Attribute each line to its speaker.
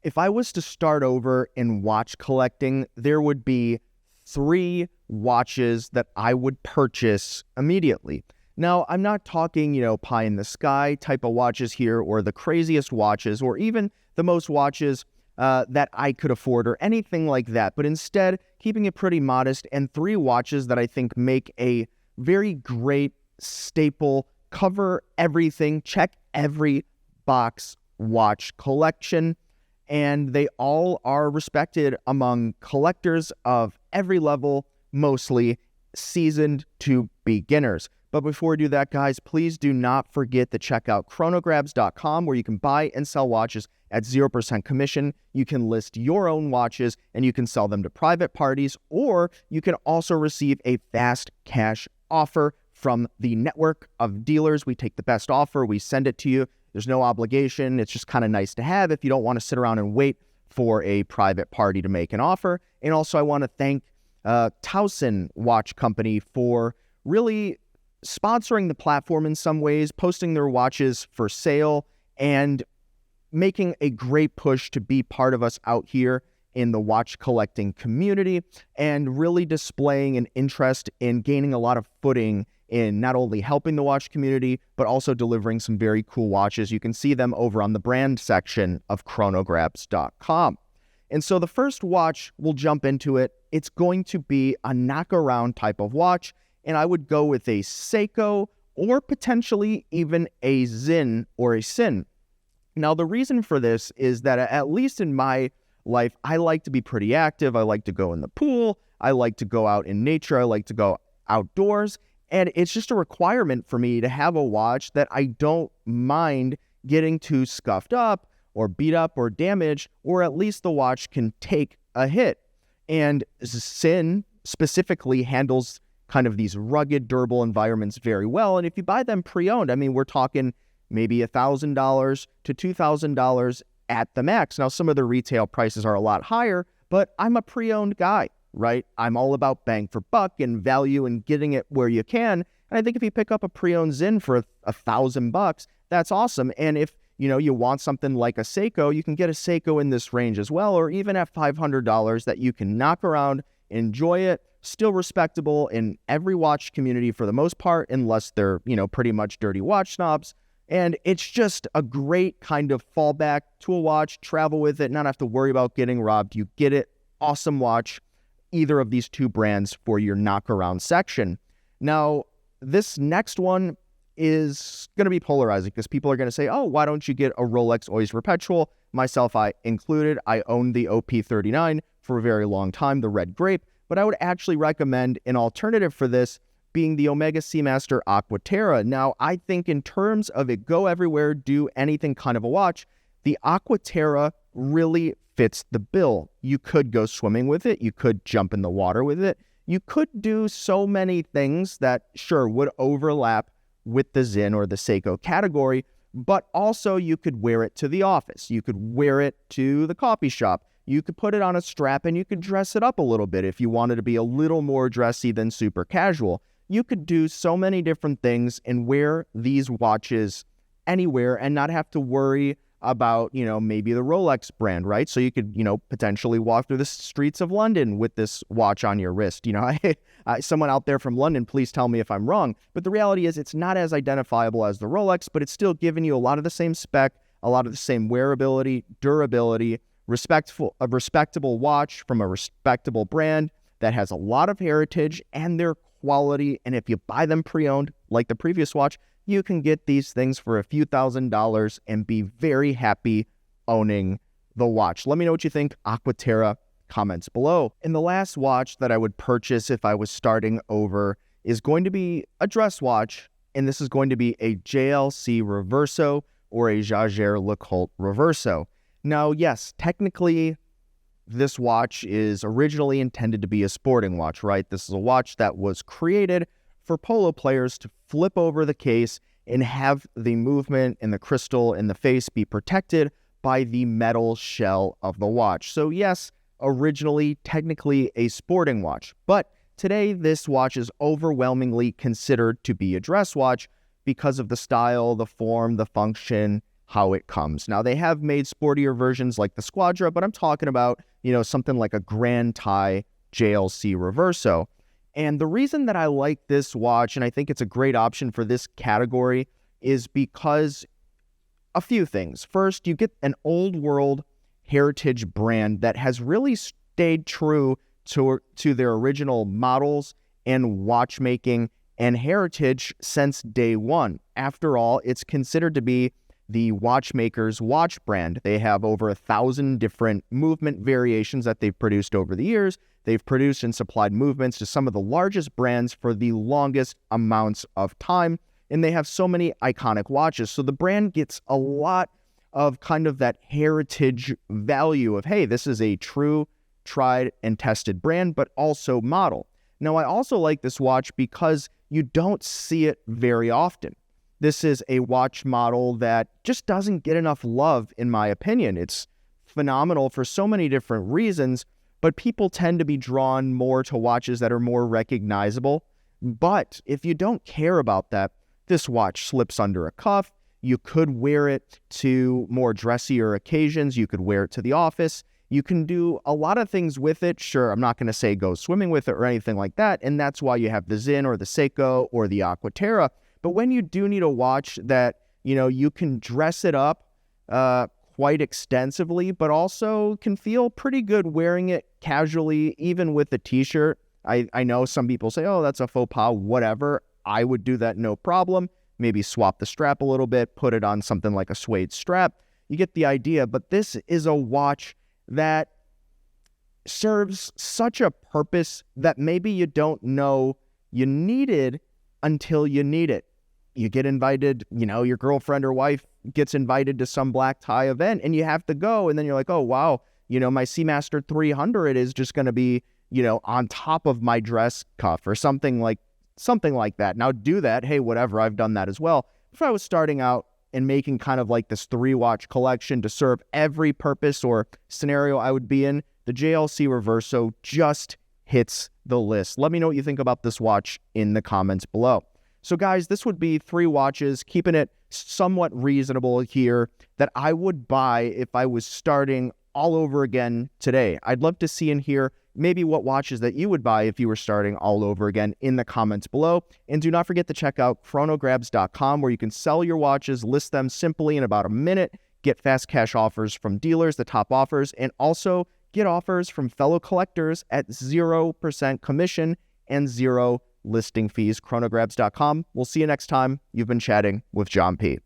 Speaker 1: If I was to start over in watch collecting, there would be 3 watches that I would purchase immediately. Now, I'm not talking, pie in the sky type of watches here, or the craziest watches, or even the most watches that I could afford, or anything like that. But instead, keeping it pretty modest, and 3 watches that I think make a very great staple, cover everything, check every box watch collection. And they all are respected among collectors of every level, mostly seasoned to beginners. But before we do that, guys, please do not forget to check out chronograbs.com, where you can buy and sell watches at 0% commission. You can list your own watches and you can sell them to private parties, or you can also receive a fast cash offer from the network of dealers. We take the best offer, we send it to you. There's no obligation. It's just kind of nice to have if you don't want to sit around and wait for a private party to make an offer. And also, I want to thank Towson Watch Company for really sponsoring the platform in some ways, posting their watches for sale, and making a great push to be part of us out here in the watch collecting community, and really displaying an interest in gaining a lot of footing in not only helping the watch community, but also delivering some very cool watches. You can see them over on the brand section of chronograbs.com. And so the first watch, we'll jump into it. It's going to be a knockaround type of watch, and I would go with a Seiko, or potentially even a Sinn or a Sinn. Now, the reason for this is that, at least in my life, I like to be pretty active. I like to go in the pool. I like to go out in nature. I like to go outdoors. And it's just a requirement for me to have a watch that I don't mind getting too scuffed up or beat up or damaged, or at least the watch can take a hit. And Sinn specifically handles kind of these rugged, durable environments very well. And if you buy them pre-owned, I mean, we're talking maybe $1,000 to $2,000 at the max. Now, some of the retail prices are a lot higher, but I'm a pre-owned guy, right? I'm all about bang for buck and value and getting it where you can. And I think if you pick up a pre-owned Sinn for $1,000, that's awesome. And if you want something like a Seiko, you can get a Seiko in this range as well, or even at $500 that you can knock around, enjoy it, still respectable in every watch community for the most part, unless they're, pretty much dirty watch snobs. And it's just a great kind of fallback to a watch, travel with it, not have to worry about getting robbed. You get it, awesome watch, either of these 2 brands for your knockaround section. Now, this next one is going to be polarizing, because people are going to say, oh, why don't you get a Rolex Oyster Perpetual? Myself, I included. I owned the OP39 for a very long time, the red grape, but I would actually recommend an alternative for this being the Omega Seamaster Aquaterra. Now, I think in terms of it go everywhere, do anything kind of a watch, the Aquaterra really fits the bill. You could go swimming with it. You could jump in the water with it. You could do so many things that, sure, would overlap with the Sinn or the Seiko category, but also you could wear it to the office. You could wear it to the coffee shop. You could put it on a strap and you could dress it up a little bit if you wanted to be a little more dressy than super casual. You could do so many different things and wear these watches anywhere and not have to worry about, maybe the Rolex brand, right? So you could, potentially walk through the streets of London with this watch on your wrist. Someone out there from London, please tell me if I'm wrong. But the reality is it's not as identifiable as the Rolex, but it's still giving you a lot of the same spec, a lot of the same wearability, durability, a respectable watch from a respectable brand that has a lot of heritage and their quality. And if you buy them pre-owned, like the previous watch, you can get these things for a few $1,000s and be very happy owning the watch. Let me know what you think. Aquaterra, comments below. And the last watch that I would purchase if I was starting over is going to be a dress watch, and this is going to be a JLC Reverso or a Jaeger LeCoultre Reverso. Now, yes, technically, this watch is originally intended to be a sporting watch, right? This is a watch that was created for polo players to flip over the case and have the movement and the crystal in the face be protected by the metal shell of the watch. So yes, originally technically a sporting watch, but today this watch is overwhelmingly considered to be a dress watch because of the style, the form, the function, how it comes. Now, they have made sportier versions like the Squadra, but I'm talking about, something like a Grand Thai JLC Reverso. And the reason that I like this watch, and I think it's a great option for this category, is because a few things. First, you get an old world heritage brand that has really stayed true to their original models and watchmaking and heritage since day one. After all, it's considered to be the watchmaker's watch brand. They have over 1,000 different movement variations that they've produced over the years. They've produced and supplied movements to some of the largest brands for the longest amounts of time, and they have so many iconic watches. So the brand gets a lot of kind of that heritage value of, hey, this is a true, tried and tested brand, but also model. Now, I also like this watch because you don't see it very often. This is a watch model that just doesn't get enough love, in my opinion. It's phenomenal for so many different reasons, but people tend to be drawn more to watches that are more recognizable. But if you don't care about that, this watch slips under a cuff. You could wear it to more dressier occasions. You could wear it to the office. You can do a lot of things with it. Sure, I'm not going to say go swimming with it or anything like that, and that's why you have the Sinn or the Seiko or the Aquaterra. But when you do need a watch that, you can dress it up quite extensively, but also can feel pretty good wearing it casually, even with a t-shirt. I know some people say, oh, that's a faux pas, whatever. I would do that no problem. Maybe swap the strap a little bit, put it on something like a suede strap. You get the idea. But this is a watch that serves such a purpose that maybe you don't know you needed until you need it. You get invited, your girlfriend or wife gets invited to some black tie event and you have to go. And then you're like, oh, wow, my Seamaster 300 is just going to be, on top of my dress cuff or something like that. Now do that. Hey, whatever. I've done that as well. If I was starting out and making kind of like this 3-watch collection to serve every purpose or scenario I would be in, the JLC Reverso just hits the list. Let me know what you think about this watch in the comments below. So guys, this would be 3 watches, keeping it somewhat reasonable here, that I would buy if I was starting all over again today. I'd love to see in here maybe what watches that you would buy if you were starting all over again in the comments below. And do not forget to check out chronograbs.com, where you can sell your watches, list them simply in about a minute, get fast cash offers from dealers, the top offers, and also get offers from fellow collectors at 0% commission and 0 listing fees. Chronograbs.com. We'll see you next time. You've been chatting with John P.